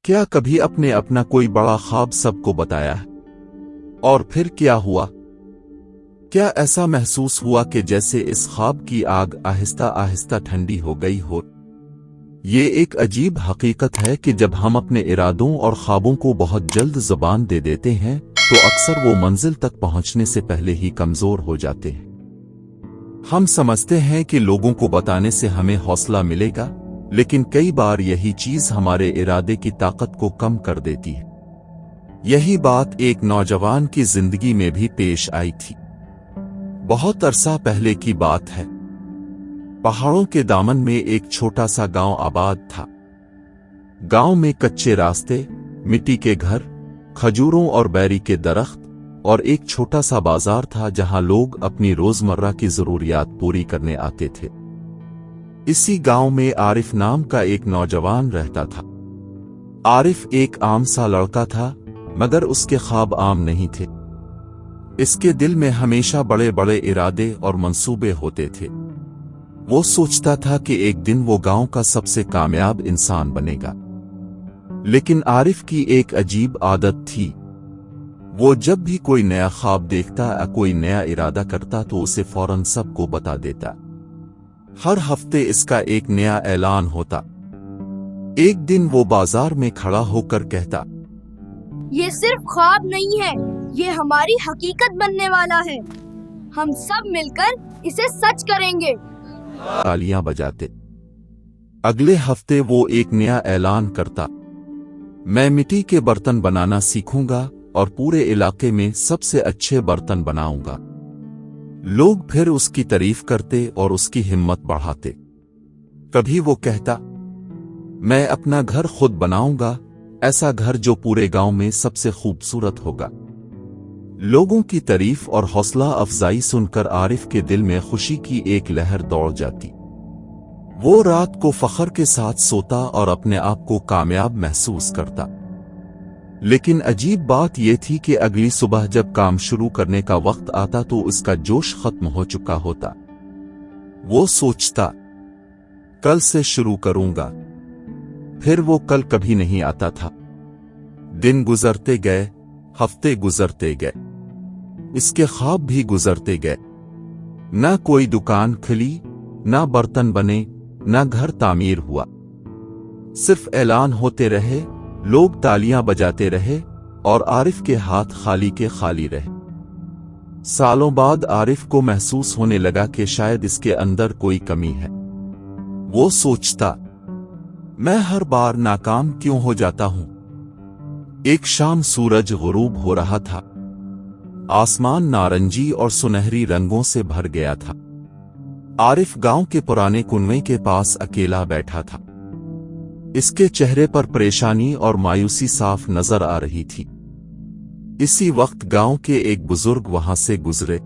کیا کبھی اپنا کوئی بڑا خواب سب کو بتایا ہے؟ اور پھر کیا ہوا؟ کیا ایسا محسوس ہوا کہ جیسے اس خواب کی آگ آہستہ آہستہ ٹھنڈی ہو گئی ہو؟ یہ ایک عجیب حقیقت ہے کہ جب ہم اپنے ارادوں اور خوابوں کو بہت جلد زبان دے دیتے ہیں تو اکثر وہ منزل تک پہنچنے سے پہلے ہی کمزور ہو جاتے ہیں۔ ہم سمجھتے ہیں کہ لوگوں کو بتانے سے ہمیں حوصلہ ملے گا، لیکن کئی بار یہی چیز ہمارے ارادے کی طاقت کو کم کر دیتی ہے۔ یہی بات ایک نوجوان کی زندگی میں بھی پیش آئی تھی۔ بہت عرصہ پہلے کی بات ہے۔ پہاڑوں کے دامن میں ایک چھوٹا سا گاؤں آباد تھا۔ گاؤں میں کچے راستے، مٹی کے گھر، کھجوروں اور بیری کے درخت اور ایک چھوٹا سا بازار تھا جہاں لوگ اپنی روزمرہ کی ضروریات پوری کرنے آتے تھے۔ اسی گاؤں میں عارف نام کا ایک نوجوان رہتا تھا۔ عارف ایک عام سا لڑکا تھا، مگر اس کے خواب عام نہیں تھے۔ اس کے دل میں ہمیشہ بڑے بڑے ارادے اور منصوبے ہوتے تھے۔ وہ سوچتا تھا کہ ایک دن وہ گاؤں کا سب سے کامیاب انسان بنے گا۔ لیکن عارف کی ایک عجیب عادت تھی۔ وہ جب بھی کوئی نیا خواب دیکھتا یا کوئی نیا ارادہ کرتا تو اسے فوراً سب کو بتا دیتا۔ ہر ہفتے اس کا ایک نیا اعلان ہوتا۔ ایک دن وہ بازار میں کھڑا ہو کر کہتا، یہ صرف خواب نہیں ہے، یہ ہماری حقیقت بننے والا ہے۔ ہم سب مل کر اسے سچ کریں گے۔ تالیاں بجاتے۔ اگلے ہفتے وہ ایک نیا اعلان کرتا، میں مٹی کے برتن بنانا سیکھوں گا اور پورے علاقے میں سب سے اچھے برتن بناؤں گا۔ لوگ پھر اس کی تعریف کرتے اور اس کی ہمت بڑھاتے۔ کبھی وہ کہتا، میں اپنا گھر خود بناؤں گا، ایسا گھر جو پورے گاؤں میں سب سے خوبصورت ہوگا۔ لوگوں کی تعریف اور حوصلہ افزائی سن کر عارف کے دل میں خوشی کی ایک لہر دوڑ جاتی۔ وہ رات کو فخر کے ساتھ سوتا اور اپنے آپ کو کامیاب محسوس کرتا۔ لیکن عجیب بات یہ تھی کہ اگلی صبح جب کام شروع کرنے کا وقت آتا تو اس کا جوش ختم ہو چکا ہوتا۔ وہ سوچتا، کل سے شروع کروں گا۔ پھر وہ کل کبھی نہیں آتا تھا۔ دن گزرتے گئے، ہفتے گزرتے گئے، اس کے خواب بھی گزرتے گئے۔ نہ کوئی دکان کھلی، نہ برتن بنے، نہ گھر تعمیر ہوا۔ صرف اعلان ہوتے رہے، لوگ تالیاں بجاتے رہے اور عارف کے ہاتھ خالی کے خالی رہے۔ سالوں بعد عارف کو محسوس ہونے لگا کہ شاید اس کے اندر کوئی کمی ہے۔ وہ سوچتا، میں ہر بار ناکام کیوں ہو جاتا ہوں؟ ایک شام سورج غروب ہو رہا تھا۔ آسمان نارنجی اور سنہری رنگوں سے بھر گیا تھا۔ عارف گاؤں کے پرانے کنویں کے پاس اکیلا بیٹھا تھا۔ اس کے چہرے پر پریشانی اور مایوسی صاف نظر آ رہی تھی۔ اسی وقت گاؤں کے ایک بزرگ وہاں سے گزرے۔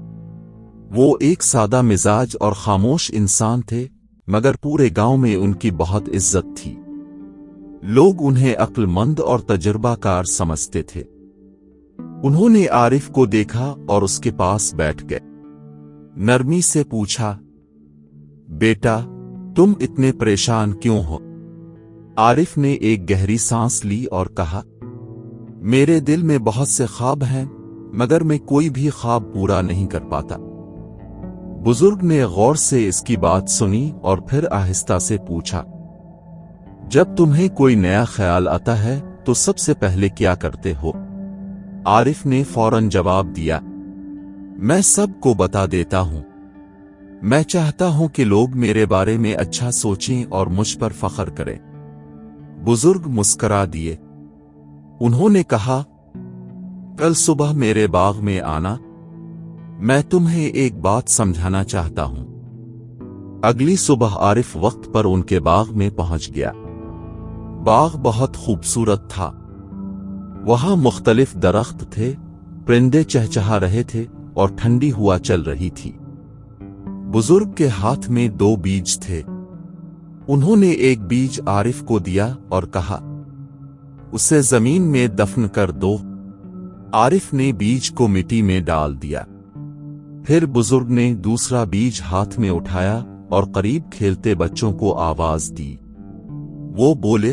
وہ ایک سادہ مزاج اور خاموش انسان تھے، مگر پورے گاؤں میں ان کی بہت عزت تھی۔ لوگ انہیں عقل مند اور تجربہ کار سمجھتے تھے۔ انہوں نے عارف کو دیکھا اور اس کے پاس بیٹھ گئے۔ نرمی سے پوچھا، بیٹا، تم اتنے پریشان کیوں ہو؟ عارف نے ایک گہری سانس لی اور کہا، میرے دل میں بہت سے خواب ہیں، مگر میں کوئی بھی خواب پورا نہیں کر پاتا۔ بزرگ نے غور سے اس کی بات سنی اور پھر آہستہ سے پوچھا، جب تمہیں کوئی نیا خیال آتا ہے تو سب سے پہلے کیا کرتے ہو؟ عارف نے فوراً جواب دیا، میں سب کو بتا دیتا ہوں۔ میں چاہتا ہوں کہ لوگ میرے بارے میں اچھا سوچیں اور مجھ پر فخر کریں۔ بزرگ مسکرا دیے۔ انہوں نے کہا، کل صبح میرے باغ میں آنا، میں تمہیں ایک بات سمجھانا چاہتا ہوں۔ اگلی صبح عارف وقت پر ان کے باغ میں پہنچ گیا۔ باغ بہت خوبصورت تھا۔ وہاں مختلف درخت تھے، پرندے چہچہا رہے تھے اور ٹھنڈی ہوا چل رہی تھی۔ بزرگ کے ہاتھ میں 2 بیج تھے۔ انہوں نے ایک بیج عارف کو دیا اور کہا، اسے زمین میں دفن کر دو۔ عارف نے بیج کو مٹی میں ڈال دیا۔ پھر بزرگ نے دوسرا بیج ہاتھ میں اٹھایا اور قریب کھیلتے بچوں کو آواز دی۔ وہ بولے،